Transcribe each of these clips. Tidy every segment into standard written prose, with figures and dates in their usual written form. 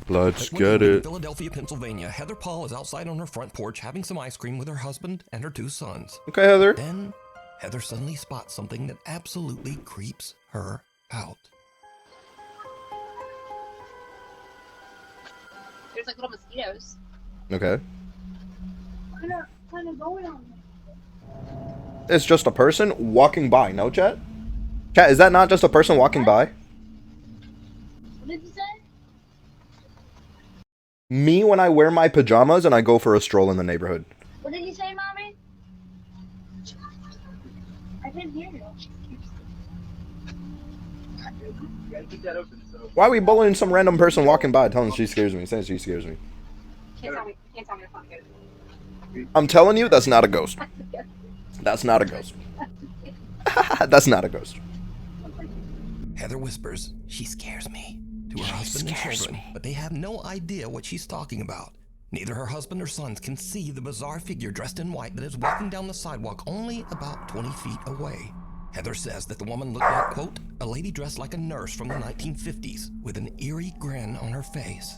Let's get it. Philadelphia, Pennsylvania. Heather Paul is outside on her front porch having some ice cream with her husband and her 2 sons. Okay, Heather. Then, Heather suddenly spots something that absolutely creeps her out. There's like little mosquitoes. Okay. Kind of going on there. It's just a person walking by, no, chat? Chat, is that not just a person walking by? What did you say? Me when I wear my pajamas and I go for a stroll in the neighborhood. What did you say, Mommy? I didn't hear you. Why are we bullying some random person walking by telling she scares me? Saying she scares me. Can't tell me if I'm good. I'm telling you, that's not a ghost. That's not a ghost. That's not a ghost. Heather whispers, "She scares me," to her husband and children, but they have no idea what she's talking about. Neither her husband or sons can see the bizarre figure dressed in white that is walking down the sidewalk only about 20 feet away. Heather says that the woman looked like, quote, a lady dressed like a nurse from the 1950s with an eerie grin on her face.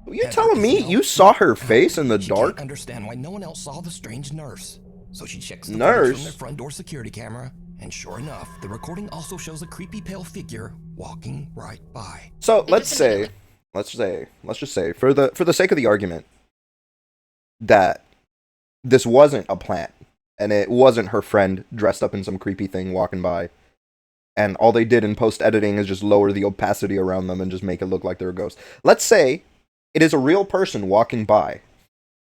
Are you telling me you saw her face in the She dark? can't understand why no one else saw the strange nurse. So she checks the Nurse? footage from their front door security camera, and sure enough, the recording also shows a creepy pale figure walking right by. So let's just say, for the sake of the argument, that this wasn't a plant, and it wasn't her friend dressed up in some creepy thing walking by, and all they did in post-editing is just lower the opacity around them and just make it look like they're a ghost. Let's say it is a real person walking by,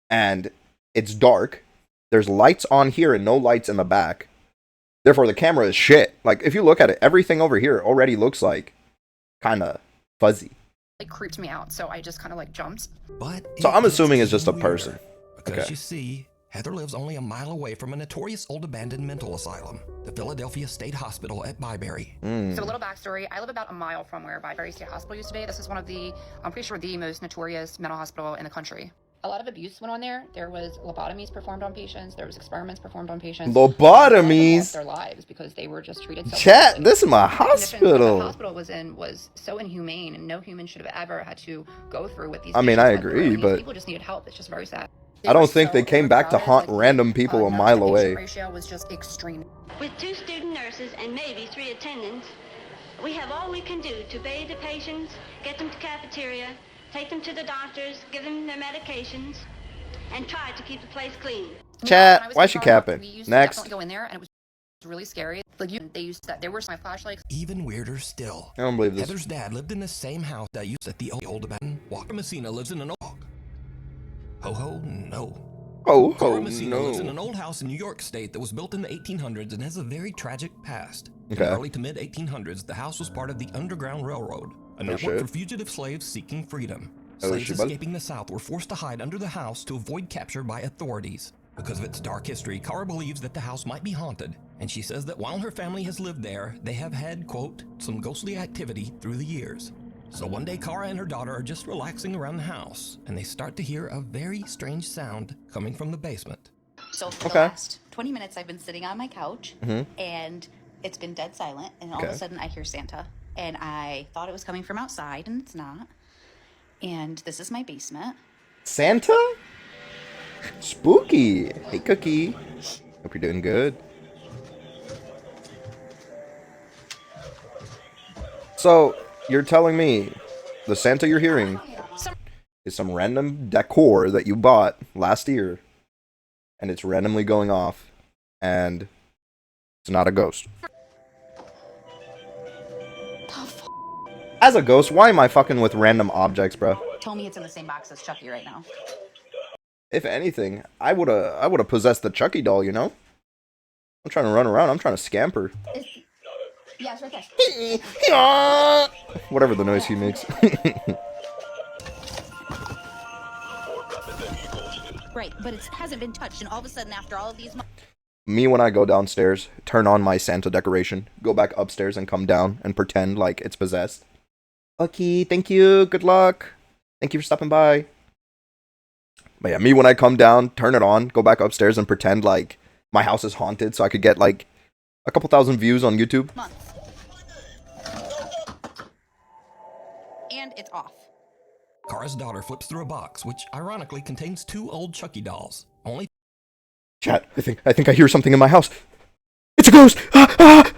and it's dark, there's lights on here and no lights in the back, therefore the camera is shit. Like, if you look at it, everything over here already looks like kind of fuzzy. It creeped me out, so I just kind of like jumped. But So I'm assuming it's just a weirder, person. Because Okay. you see, Heather lives only a mile away from a notorious old abandoned mental asylum, the Philadelphia State Hospital at Byberry. So a little backstory, I live about a mile from where Byberry State Hospital used to be. This is one of the, I'm pretty sure, the most notorious mental hospital in the country. A lot of abuse went on there. There was lobotomies performed on patients. There was experiments performed on patients. Lobotomies? Lost their lives because they were just treated so Chat, poorly. this is my The conditions that hospital. the hospital was in was so inhumane, and no human should have ever had to go through what these I mean, patients I went through. agree, These but people just needed help. It's just very sad. I don't were think they came back to overcrowded, haunt random people a mile away. nurse-to-patient ratio was just extreme. With 2 student nurses and maybe 3 attendants, we have all we can do to bathe the patients, get them to cafeteria, take them to the doctors, give them their medications, and try to keep the place clean. Chat, When I was why in she Charlotte, capping? we used to Next. definitely go in there, and it was really scary. Like they used that. There were my flashlights. Even weirder still, I don't believe this. Heather's dad lived in the same house that used at the old abandoned walk. Messina lives in an old... Ho ho, no. Oh, Cora Messina lives in no. an old house in New York State that was built in the 1800s and has a very tragic past. In Okay. the early to mid 1800s, the house was part of the Underground Railroad, a network shit. for fugitive slaves seeking freedom. Oh, Slaves shit, bud. escaping the South were forced to hide under the house to avoid capture by authorities. Because of its dark history, Cara believes that the house might be haunted, and she says that while her family has lived there, they have had, quote, some ghostly activity through the years. So one day, Cara and her daughter are just relaxing around the house, and they start to hear a very strange sound coming from the basement. So for Okay. the last 20 minutes, I've been sitting on my couch, and it's been dead silent. And all of Okay. a sudden, I hear Santa, and I thought it was coming from outside, and it's not. And this is my basement. Santa? Spooky. Hey, Cookie. Hope you're doing good. So, you're telling me the Santa you're hearing is some random decor that you bought last year, and it's randomly going off, and it's not a ghost. As a ghost, why am I fucking with random objects, bro? Tell me it's in the same box as Chucky right now. If anything, I woulda possessed the Chucky doll, you know? I'm trying to run around, I'm trying to scamper. Yeah, it's right there. Whatever the noise he makes. Right, but it hasn't been touched, and all of a sudden, after all of these months... Me, when I go downstairs, turn on my Santa decoration, go back upstairs and come down and pretend like it's possessed. Okay, thank you, good luck. Thank you for stopping by. But yeah, me when I come down, turn it on, go back upstairs and pretend like my house is haunted so I could get like a couple thousand views on YouTube. months. And it's off. Kara's daughter flips through a box, which ironically contains 2 old Chucky dolls. Only Chat, I think I hear something in my house. It's a ghost! Ah, ah!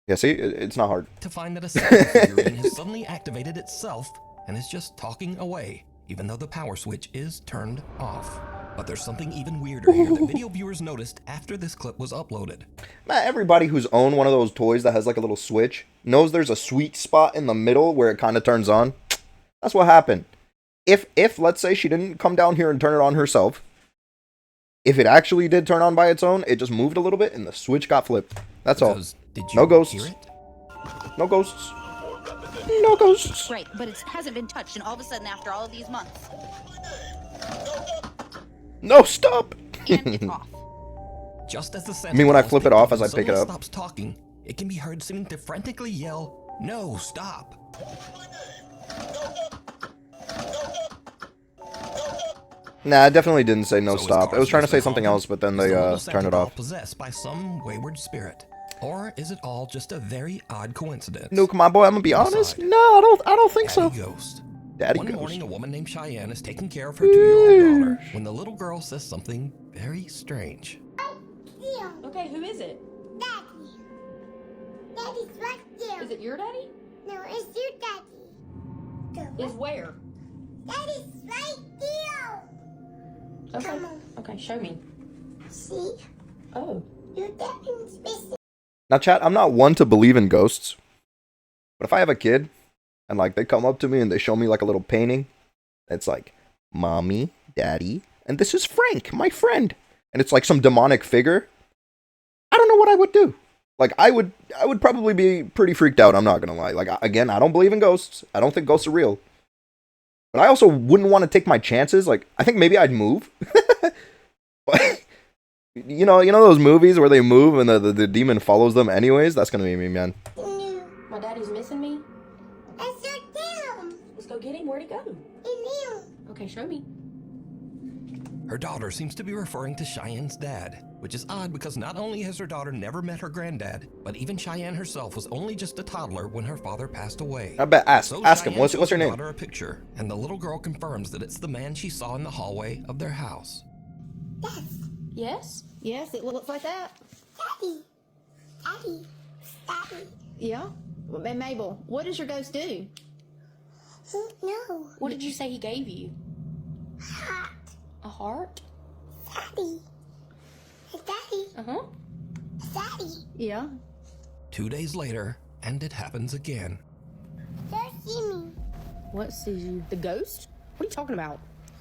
Yeah, see? It's not hard. to find that a second figurine has suddenly activated itself and is just talking away, even though the power switch is turned off. But there's something even weirder here that video viewers noticed after this clip was uploaded. Man, everybody who's owned one of those toys that has like a little switch knows there's a sweet spot in the middle where it kind of turns on. That's what happened. If let's say she didn't come down here and turn it on herself, if it actually did turn on by its own, it just moved a little bit and the switch got flipped. That's all. Did you No ghosts. hear it? No ghosts. No ghosts. Right, but it hasn't been touched, and all of a sudden, after all of these months, No, stop. and it's off. Just as the I mean, when I Santa flip it Claus off as I pick it suddenly up. stops talking, it can be heard seeming to frantically yell, "No, stop!" Nah, it definitely didn't say no So is stop. It was trying to say Cosmos something haunted? else, but then Is they the little turned Santa it doll off. possessed by some wayward spirit, or is it all just a very odd coincidence? Nuke, my boy, I'm gonna be honest. Decide. No, I don't think so. Daddy Ghost. Daddy One ghost. morning, a woman named Cheyenne is taking care of her 2-year-old daughter when the little girl says something very strange. Okay, who is it? Daddy. Daddy's right there. Is it your daddy? No, it's your daddy. Is where? Daddy's right there. Okay. Come on. Okay, show me. See? Oh. Your daddy's missing. Now, chat, I'm not one to believe in ghosts, but if I have a kid and like they come up to me and they show me like a little painting, it's like mommy, daddy, and this is Frank, my friend, and it's like some demonic figure. I don't know what I would do. Like I would probably be pretty freaked out. I'm not gonna lie. Like again, I don't believe in ghosts. I don't think ghosts are real. But I also wouldn't want to take my chances. Like I think maybe I'd move. But you know those movies where they move and the demon follows them anyways? That's gonna be me, man. My daddy's missing me? It's your dad. Let's go get him. Where'd he go? In you. Okay, show me. Her daughter seems to be referring to Cheyenne's dad, which is odd because not only has her daughter never met her granddad, but even Cheyenne herself was only just a toddler when her father passed away. I bet ask him. Cheyenne What's shows your her name? daughter a picture, and the little girl confirms that it's the man she saw in the hallway of their house. Yes? Yes, it looks like that. Daddy. Daddy. Daddy. Yeah. And Mabel, what does your ghost do? No. What did you say he gave you? Hot. A heart? Daddy. Daddy. Uh-huh. Daddy. Yeah. 2 days later, and it happens again. Don't see me. What sees you? The ghost? What are you talking about?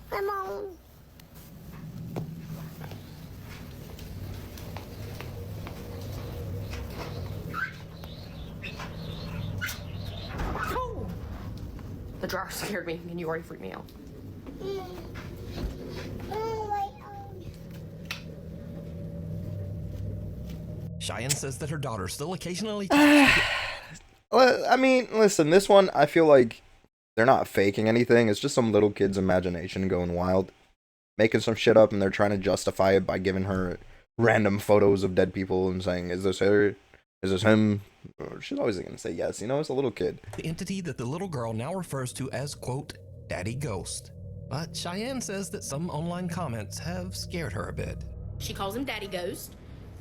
Come on. The dryer scared me, and you already freaked me out. Oh, my own. Cheyenne says that her daughter still occasionally Well, I mean, listen, this one, I feel like they're not faking anything. It's just some little kid's imagination going wild. Making some shit up, and they're trying to justify it by giving her random photos of dead people and saying, is this her? Is this him? She's always going to say yes. You know, it's a little kid. the entity that the little girl now refers to as, quote, Daddy Ghost. But Cheyenne says that some online comments have scared her a bit. She calls him Daddy Ghost.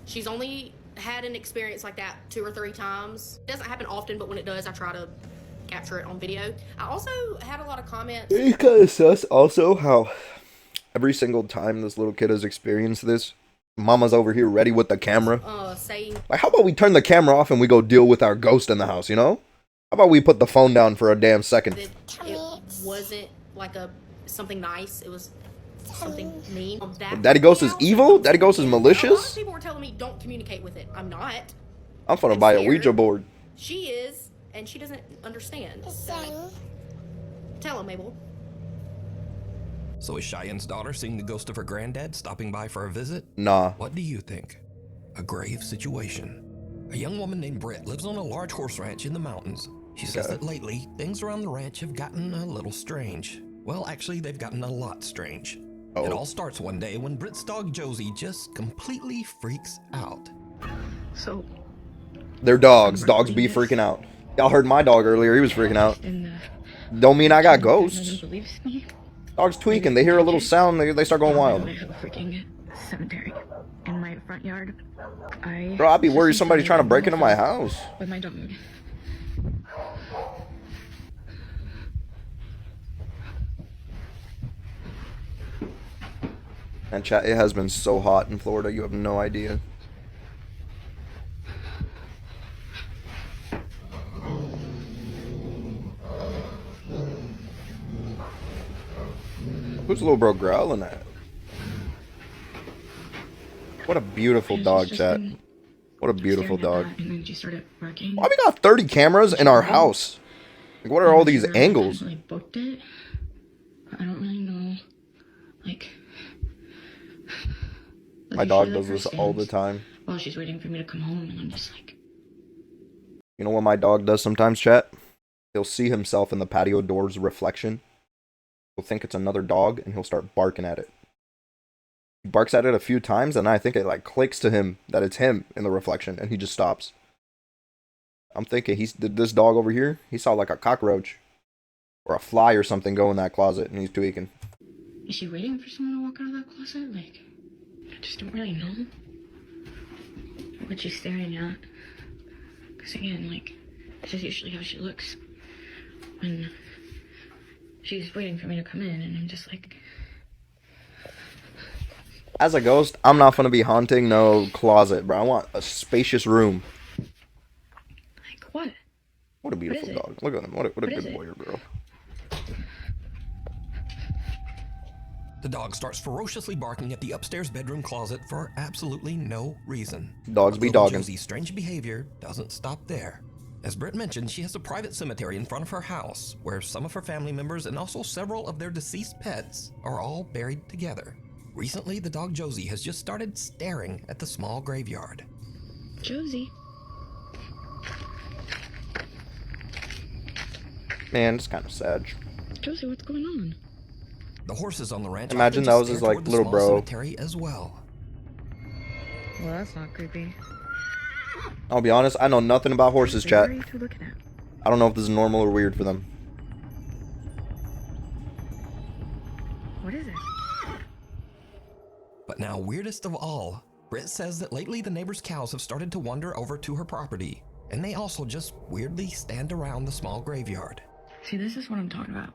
She's only had an experience like that 2 or 3 times. It doesn't happen often, but when it does, I try to capture it on video. I also had a lot of comments. It's kind of sus also how every single time this little kid has experienced this, Mama's over here ready with the camera. Saying Like, how about we turn the camera off and we go deal with our ghost in the house, you know? How about we put the phone down for a damn second? that it wasn't like something nice. It was something mean. Daddy Ghost is evil? Daddy Ghost is A lot malicious? of people were telling me don't communicate with it. I'm not. I'm gonna I'm buy a scared. Ouija board. She is, and she doesn't understand. So, tell him, Mabel. So is Cheyenne's daughter seeing the ghost of her granddad stopping by for a visit? Nah. What do you think? A grave situation. A young woman named Britt lives on a large horse ranch in the mountains. She says Okay. that lately, things around the ranch have gotten a little strange. Well, actually, they've gotten a lot strange. Oh. It all starts one day when Britt's dog Josie just completely freaks out. So, They're dogs. Dogs be freaking out. Y'all heard my dog earlier. He was freaking out. in Don't mean I got No one ghosts. believes me. Dogs tweaking. They hear a little sound. They start going wild. I have a freaking cemetery in my front yard. Bro, I'd be was worried just somebody trying to inside break into my myself house. with my dog. And chat, it has been so hot in Florida. You have no idea. Who's little bro growling at? What a beautiful dog, chat. What a beautiful dog. And then she started barking. Why we got 30 cameras in our house? Like, what are all these angles? I booked it. I don't really know. Like, My dog does this all the time. While she's waiting for me to come home, and I'm just like, You know what my dog does sometimes, chat? He'll see himself in the patio door's reflection. He'll think it's another dog, and he'll start barking at it. He barks at it a few times, and I think it like clicks to him that it's him in the reflection, and he just stops. I'm thinking this dog over here, he saw like a cockroach or a fly or something go in that closet, and he's tweaking. is she waiting for someone to walk out of that closet? Like, I just don't really know what she's staring at. Because again, like, this is usually how she looks when she's waiting for me to come in, and I'm just like... As a ghost, I'm not gonna be haunting no closet, bro. I want a spacious room. Like, what? What a beautiful dog. Look at him. What a good boy or girl. The dog starts ferociously barking at the upstairs bedroom closet for absolutely no reason. Dogs be Little dogging. Josie's strange behavior doesn't stop there. As Britt mentioned, she has a private cemetery in front of her house where some of her family members and also several of their deceased pets are all buried together. Recently, the dog Josie has just started staring at the small graveyard. Josie. Man, it's kind of sad. Josie, what's going on? The horses on the ranch Imagine often that just was his, stare like, toward the little small bro. cemetery as well. Well, that's not creepy. I'll be honest, I know nothing about horses, chat. What are you two looking at? I don't know if this is normal or weird for them. What is it? But now, weirdest of all, Britt says that lately the neighbors' cows have started to wander over to her property, and they also just weirdly stand around the small graveyard. See, this is what I'm talking about.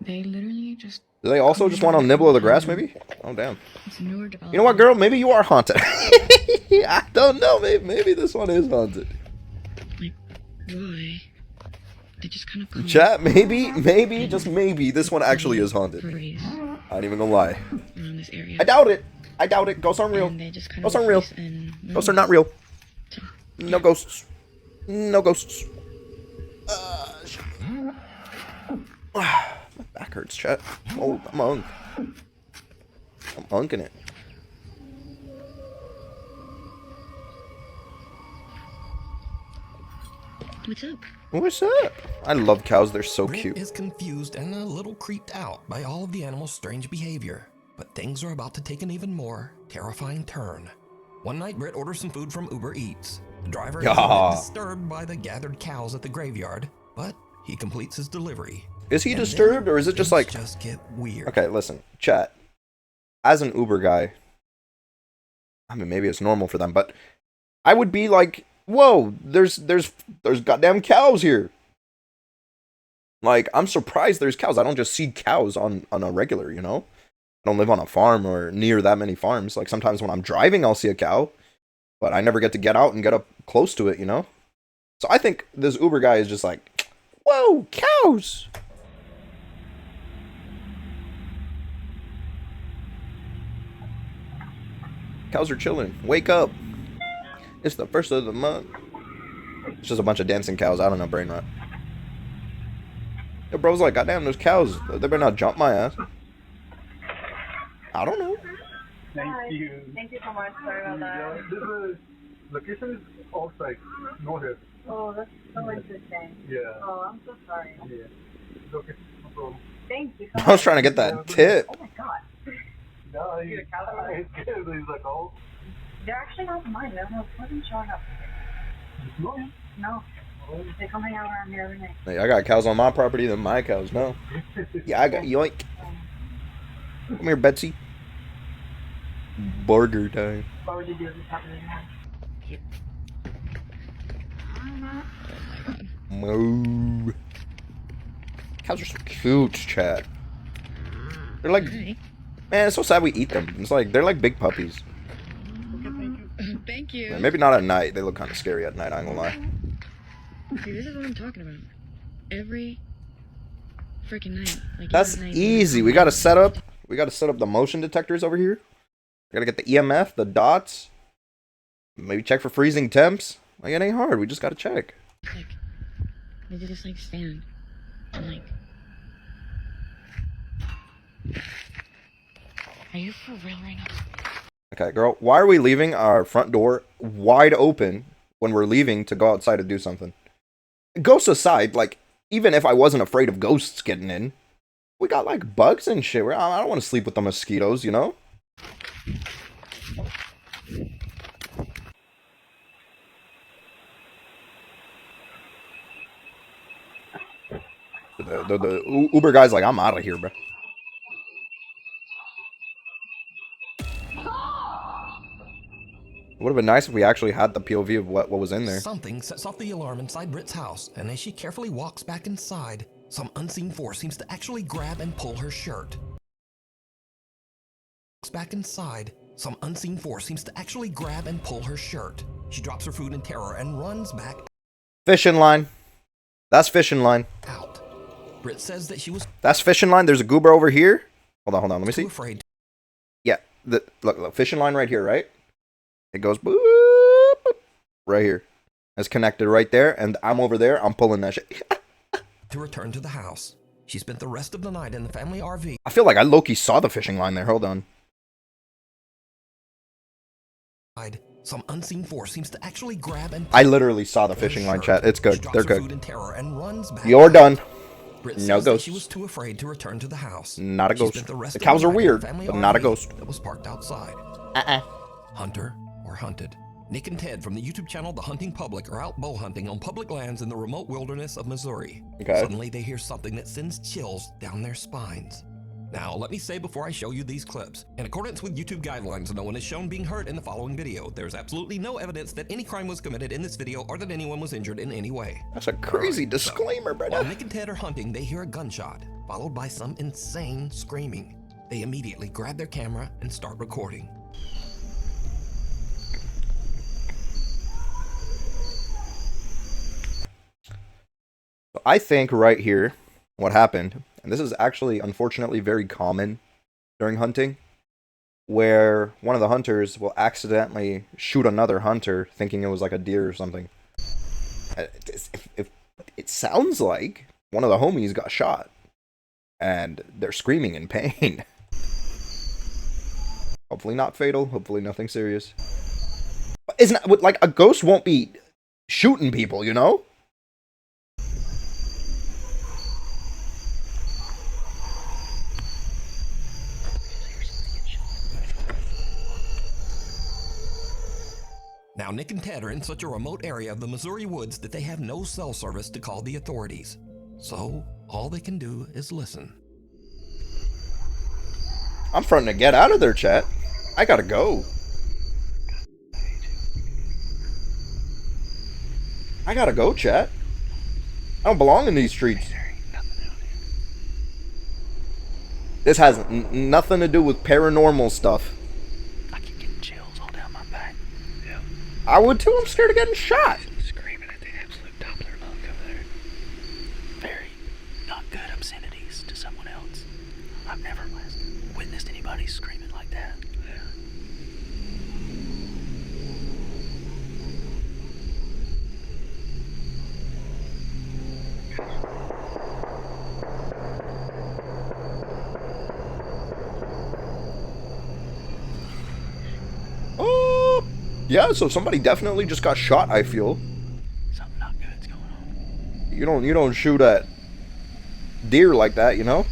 They literally just... Do they also just want to nibble of the grass, maybe? Oh, damn. It's a newer development. You know what, girl? Maybe you are haunted. I don't know. Maybe this one is haunted. Like, why? They just kind of come... Chat, maybe, just maybe, this one actually is haunted. Freeze I ain't even gonna lie. around this area. I doubt it. Ghosts aren't real. And they just kind Ghosts of aren't real. freeze and Ghosts are not real. No ghosts. No ghosts. Shit. My back hurts, chat. Oh, I'm hung. I'm hunking it. What's up? What's up? I love cows. They're so Britt cute. is confused and a little creeped out by all of the animals' strange behavior. But things are about to take an even more terrifying turn. One night, Britt orders some food from Uber Eats. The driver is a bit disturbed by the gathered cows at the graveyard, but he completes his delivery. Is he And disturbed, then or is it just things like... just get weird. Okay, listen, chat. As an Uber guy, I mean, maybe it's normal for them, but I would be like, whoa, there's goddamn cows here. Like, I'm surprised there's cows. I don't just see cows on a regular, you know? I don't live on a farm or near that many farms. Like, sometimes when I'm driving, I'll see a cow, but I never get to get out and get up close to it, you know? So I think this Uber guy is just like, whoa, cows! Cows are chilling. Wake up. It's the first of the month. It's just a bunch of dancing cows. I don't know, brain rot. Yo, bro's like, goddamn, those cows. They better not jump my ass. I don't know. Thank you. Thank you so much. Sorry about that. This is, location is outside, no here. Oh, that's so interesting. Yeah. Oh, I'm so sorry. Yeah. It's okay. No problem. Thank you so I was much. trying to get that tip. Oh my god. No, You're a cow? it's good. He's like, oh. They're actually not mine. They're not wasn't showing up. No, No. If they come hang out around here every night. Hey, I got cows on my property, then my cows. No. Yeah, I got yoink. Come here, Betsy. Burger time. What would you do if this happened in your house? Moo. Cows are so cute, chat. They're like, man, it's so sad we eat them. It's like, they're like big puppies. Thank you. Maybe not at night. They look kind of scary at night, I ain't gonna lie. See, this is what I'm talking about. Every freaking night. Like, That's easy. We gotta set up the motion detectors over here. We gotta get the EMF, the dots. Maybe check for freezing temps. Like, it ain't hard. We just gotta check. Like, they just like stand and like. Are you for real right now? Okay, girl, why are we leaving our front door wide open when we're leaving to go outside to do something? Ghosts aside, like, even if I wasn't afraid of ghosts getting in, we got, like, bugs and shit. I don't want to sleep with the mosquitoes, you know? The Uber guy's like, I'm out of here, bro. It would have been nice if we actually had the POV of what was in there. Something sets off the alarm inside Britt's house, and as she carefully walks back inside, some unseen force seems to actually grab and pull her shirt. Back inside, some unseen force seems to actually grab and pull her shirt. She drops her food in terror and runs back. Fishing line. That's fishing line. Out. Britt says that she was. That's fishing line. There's a goober over here. Hold on. Let me see. Afraid. Yeah. Look, fishing line right here, right? It goes boop, right here. It's connected right there, and I'm over there. I'm pulling that shit. To return to the house. She spent the rest of the night in the family RV. I feel like I low-key saw the fishing line there. Hold on. Some unseen force seems to actually grab and. I literally saw the fishing line, chat. It's good. They're good. Food in terror and runs back. You're done. Britt No says that ghost. she was too afraid to return to the house. Not a She ghost. spent the rest The of cows are night in weird, family but not a RV ghost. That was parked outside. Hunter or hunted. Nick and Ted from the YouTube channel The Hunting Public are out bow hunting on public lands in the remote wilderness of Missouri. Okay. Suddenly they hear something that sends chills down their spines. Now, let me say before I show you these clips, in accordance with YouTube guidelines, no one is shown being hurt in the following video. There's absolutely no evidence that any crime was committed in this video or that anyone was injured in any way. That's a crazy disclaimer, brother. While Nick and Ted are hunting, they hear a gunshot, followed by some insane screaming. They immediately grab their camera and start recording. I think right here, what happened, and this is actually unfortunately very common during hunting, where one of the hunters will accidentally shoot another hunter thinking it was like a deer or something. It sounds like one of the homies got shot, and they're screaming in pain. Hopefully not fatal, hopefully nothing serious. But isn't it, like, a ghost won't be shooting people, you know? Now, Nick and Ted are in such a remote area of the Missouri woods that they have no cell service to call the authorities. So, all they can do is listen. I'm starting to get out of there, chat. I gotta go. I gotta go, chat. I don't belong in these streets. This has nothing to do with paranormal stuff. I keep getting chills all down my back. Yeah. I would too. I'm scared of getting shot. Screaming at the absolute top of their lungs over there. Very not good obscenities to someone else. I've never witnessed anybody screaming like that. Yeah. Oh, yeah. So somebody definitely just got shot. I feel. Something not good's going on. You don't shoot at deer like that, you know.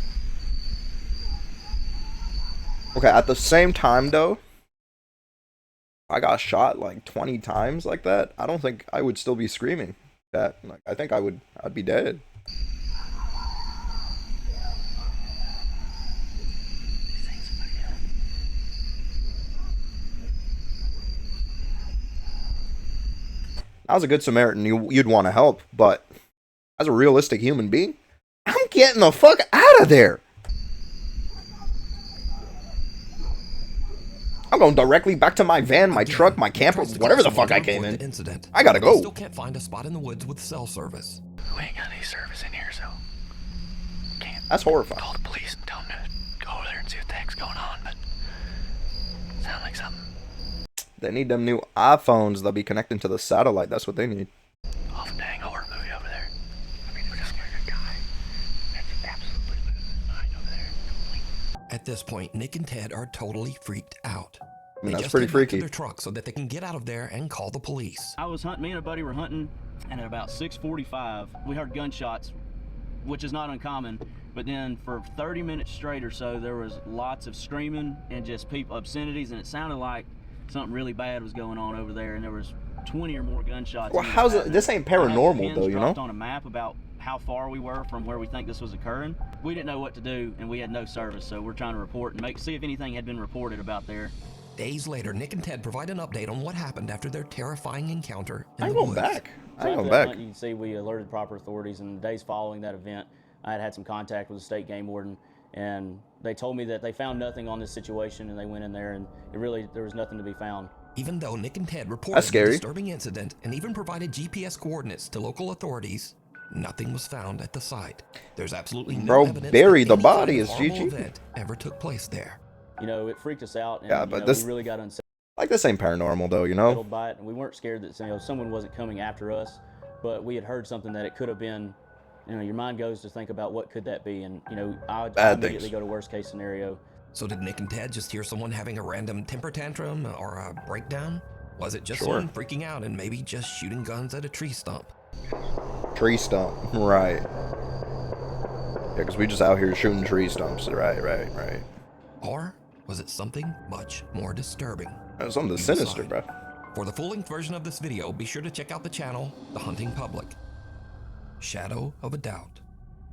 Okay. At the same time, though, I got shot like 20 times like that. I don't think I would still be screaming. that, like, I think I'd be dead. I was a good Samaritan, you'd want to help, but as a realistic human being, I'm getting the fuck out of there. I'm going directly back to my van, my truck, my camper, whatever the fuck I came in. I gotta go. Still can't find a spot in the woods with cell service. We ain't got any service in here, so can't. That's horrifying. Call the police and tell them to go over there and see what the heck's going on, but sound like something. They need them new iPhones. They'll be connecting to the satellite. That's what they need. Off a dang horror movie over there. I mean, we're just scared a guy that's absolutely losing his mind over there. At this point, Nick and Ted are totally freaked out. I mean, They that's just pretty get back to freaky. their truck so that they can get out of there and call the police. I was hunting, me and a buddy were hunting, and at about 6:45, we heard gunshots, which is not uncommon. But then for 30 minutes straight or so, there was lots of screaming and just people obscenities, and it sounded like something really bad was going on over there, and there was 20 or more gunshots. Well, how's it? This ain't paranormal though, you know? On a map about how far we were from where we think this was occurring. We didn't know what to do, and we had no service, so we're trying to report and see if anything had been reported about there. Days later, Nick and Ted provide an update on what happened after their terrifying encounter in I'm the going woods. back. I'm After going that back. hunt, you can see we alerted proper authorities, and the days following that event, I had some contact with the state game warden, and they told me that they found nothing on this situation, and they went in there, and there was nothing to be found. Even though Nick and Ted reported That's the scary. disturbing incident and even provided GPS coordinates to local authorities, nothing was found at the site. There's absolutely no Bro, evidence bury that the any kind body of is horrible GG. event ever took place there. You know, it freaked us out, and Yeah, but you know, this- we really got unsettled Like, this ain't paranormal though, you know? by it, and we weren't scared that someone wasn't coming after us, but we had heard something that it could have been. You know, your mind goes to think about what could that be, and you know, I immediately things. go to worst case scenario. So did Nick and Ted just hear someone having a random temper tantrum or a breakdown? Was it just Sure. someone freaking out and maybe just shooting guns at a tree stump? Tree stump. Right. Yeah, because we just out here shooting tree stumps. Right. Or was it something much more disturbing? Something You sinister, decide. bro. For the full-length version of this video, be sure to check out the channel, The Hunting Public. Shadow of a Doubt.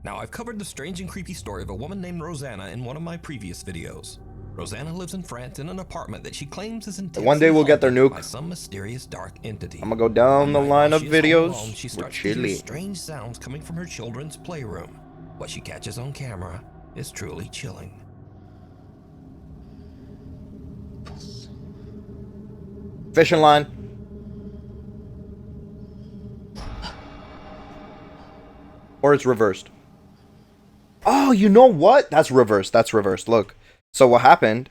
Now, I've covered the strange and creepy story of a woman named Rosanna in one of my previous videos. Rosanna lives in France in an apartment that she claims is intensely One day we'll get their haunted nuke. by some mysterious dark entity. I'm gonna go down the One night, line while of she is home videos alone, she with starts to hear Chili. strange sounds coming from her children's playroom. What she catches on camera is truly chilling. Fishing line. Or it's reversed. Oh, you know what? That's reversed. Look. So what happened?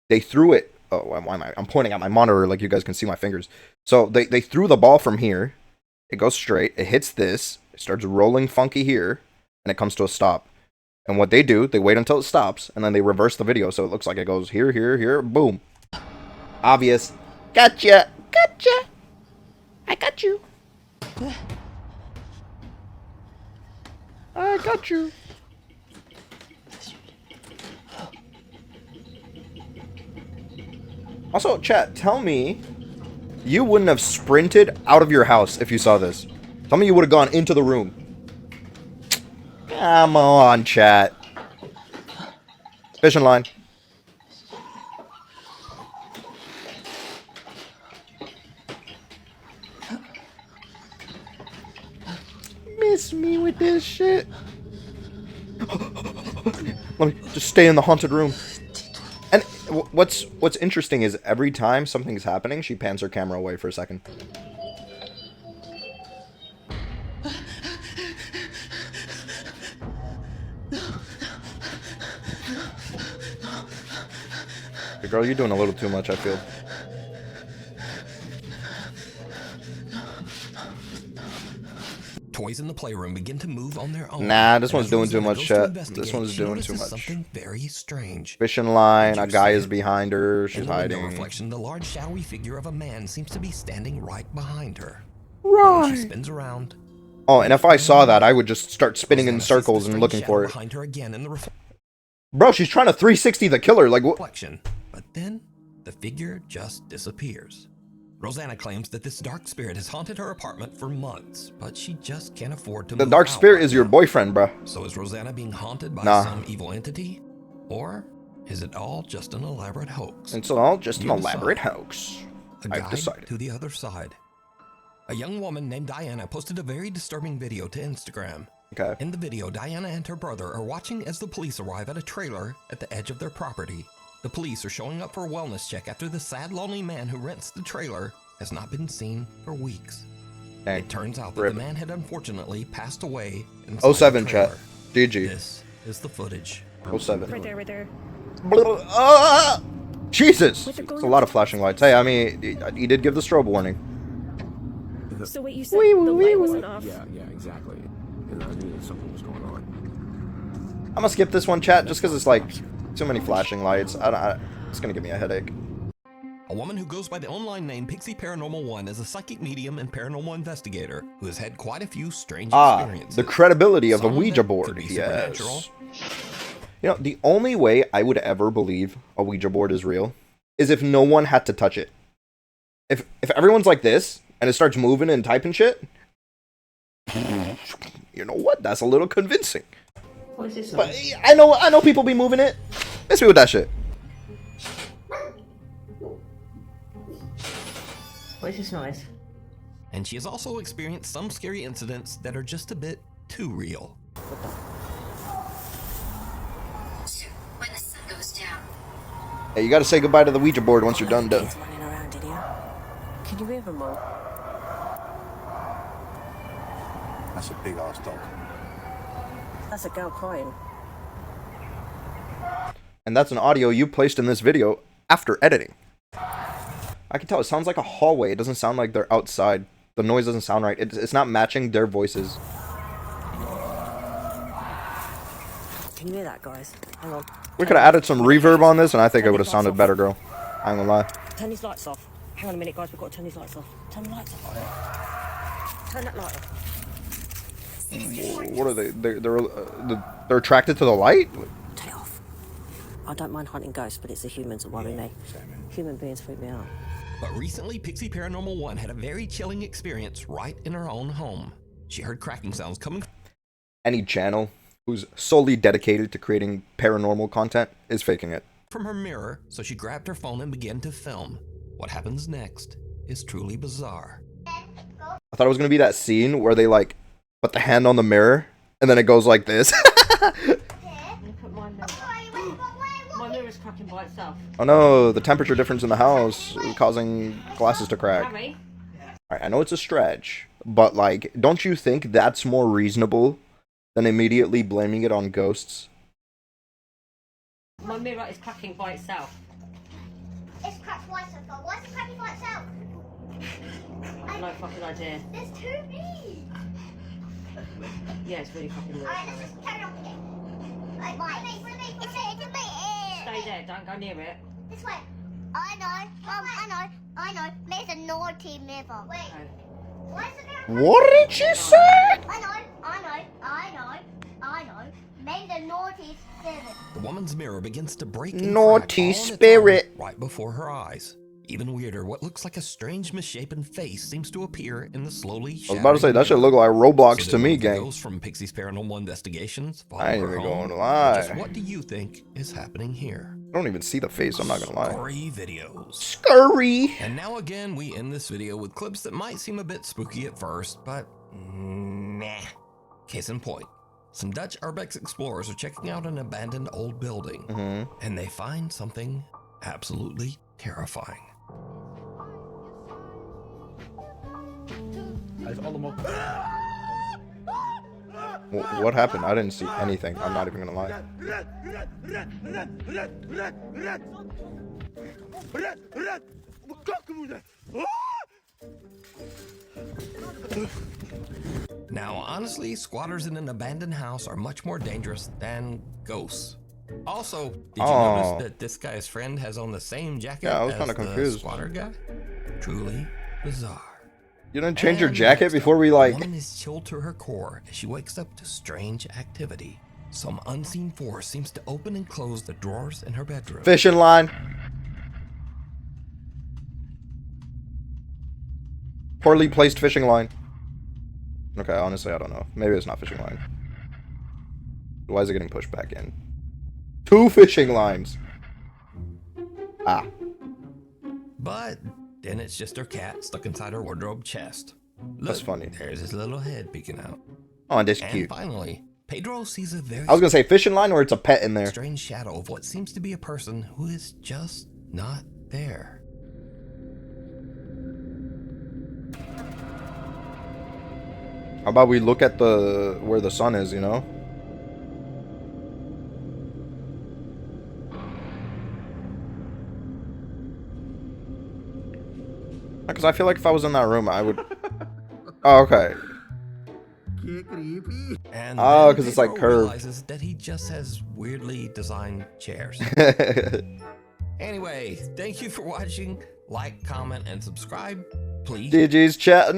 They threw it. Oh, why am I? I'm pointing at my monitor like you guys can see my fingers. So they threw the ball from here. It goes straight. It hits this. It starts rolling funky here. And it comes to a stop. And what they do, they wait until it stops. And then they reverse the video. So it looks like it goes here, here, here. Boom. Obvious. Gotcha. I got you. I got you. Also, chat, tell me you wouldn't have sprinted out of your house if you saw this. Tell me you would have gone into the room. Come on, chat. Fishing line. Miss me with this shit. Let me just stay in the haunted room. And what's interesting is every time something's happening, she pans her camera away for a second. Hey, girl, you're doing a little too much, I feel. Toys in the playroom begin to move on their own. Nah, this And one's as doing too Rosanna much, goes to chat. investigate, This one's she doing too notices much. Something very strange. Fishing line, Did a you guy see is it? behind her, In she's the window hiding. reflection, the large shadowy figure of a man seems to be standing right behind her. When she spins around. Oh, and if I saw that, I would just start spinning in Rosanna sees the circles and strange looking shadow for it. behind her again in the Bro, she's trying to 360 the killer, like what? reflection. But then the figure just disappears. Rosanna claims that this dark spirit has haunted her apartment for months, but she just can't afford to The move dark out spirit right is your now. boyfriend, bruh. So is Rosanna being haunted by Nah. some evil entity? Or is it all just an elaborate hoax? It's all just an You elaborate decide. hoax. A I've guide decided. to the other side. A young woman named Diana posted a very disturbing video to Instagram. Okay. In the video, Diana and her brother are watching as the police arrive at a trailer at the edge of their property. The police are showing up for a wellness check after the sad, lonely man who rents the trailer has not been seen for weeks. Dang. It turns out that Rip. the man had unfortunately passed away inside 07 the chat. trailer. GG. This is the footage. 07. Right there, right there. Jesus! It's a lot of flashing lights. Hey, I mean, he did give the strobe warning. So wait, you said the light wasn't off? Yeah, exactly. And I knew something was going on. I'm gonna skip this one, chat, just because it's like too many flashing lights. It's gonna give me a headache. A woman who goes by the online name Pixie Paranormal 1 is a psychic medium and paranormal investigator who has had quite a few strange experiences. The credibility of the Some Ouija that board. could be Yes. supernatural. You know, the only way I would ever believe a Ouija board is real is if no one had to touch it. If everyone's like this and it starts moving and typing shit, you know what? That's a little convincing. What is this? But I know people be moving it. Miss me with that shit. What is this noise? And she has also experienced some scary incidents that are just a bit too real. When the sun goes down. Hey, you gotta say goodbye to the Ouija board once you're done. Kids running around in here. Can you hear them all? That's a big ass dog. That's a girl crying. And that's an audio you placed in this video after editing. I can tell it sounds like a hallway. It doesn't sound like they're outside. The noise doesn't sound right. It's not matching their voices. Can you hear that, guys? Hang on. We could have added some reverb on this, and I think it would have sounded better, girl. I ain't gonna lie. Turn these lights off. Hang on a minute, guys. We've got to turn these lights off. Turn the lights off. Turn that light off. What are they? They're attracted to the light? Turn it off. I don't mind hunting ghosts, but it's the humans that worry me. Human beings freak me out. But recently, Pixie Paranormal 1 had a very chilling experience right in her own home. She heard cracking sounds coming. Any channel who's solely dedicated to creating paranormal content is faking it. From her mirror, so she grabbed her phone and began to film. What happens next is truly bizarre. I thought it was gonna be that scene where they like put the hand on the mirror and then it goes like this. Look at my mirror. My mirror's cracking by itself. Oh no, the temperature difference in the house is causing glasses to crack. Harry? Alright, I know it's a stretch, but like, don't you think that's more reasonable than immediately blaming it on ghosts? My mirror is cracking by itself. It's cracked by itself. Why is it cracking by itself? No fucking idea. There's too big. Yeah, it's really cracking by Alright, let's itself. just carry on with it. Like, it's a bit. Stay there, don't go near it. This way. I know. I know. There's a naughty mirror. Wait. Why is it there? What did she say? I know. Maybe the naughty spirit. The woman's mirror begins to break and Naughty crack all on its spirit. own right before her eyes. Even weirder, what looks like a strange misshapen face seems to appear in the slowly I was about to say, that should look like Roblox to me, gang. Goes from Pixie's Paranormal Investigations. I ain't follow her even home. going to lie. Just what do you think is happening here? I don't even see the face, I'm not gonna lie. Scurry videos. Scurry! And now again, we end this video with clips that might seem a bit spooky at first, but nah. Case in point. Some Dutch urbex explorers are checking out an abandoned old building, and they find something absolutely terrifying. What happened? I didn't see anything. I'm not even gonna lie. Now, honestly, squatters in an abandoned house are much more dangerous than ghosts. Also, did you notice that this guy's friend has on the same jacket Yeah, I was as kinda the confused. squatter guy? Truly bizarre. You didn't change your And jacket next before up, we The like... woman is chilled to her core as she wakes up to strange activity. Some unseen force seems to open and close the drawers in her bedroom. Fishing line. Poorly placed fishing line. Okay, honestly, I don't know. Maybe it's not fishing line. Why is it getting pushed back in? 2 fishing lines. Ah. But then it's just her cat stuck inside her wardrobe chest. Look, That's funny. There's his little head peeking out. Oh, and that's And cute. finally, Pedro sees a very I was gonna say fishing line or it's a pet in there. strange shadow of what seems to be a person who is just not there. How about we look at the where the sun is, you know? Because I feel like if I was in that room, I would. Oh, okay. And Oh, then because it's like Pedro curved. realizes that he just has weirdly designed chairs. Anyway, thank you for watching. Like, comment, and subscribe, please. GG's chatting.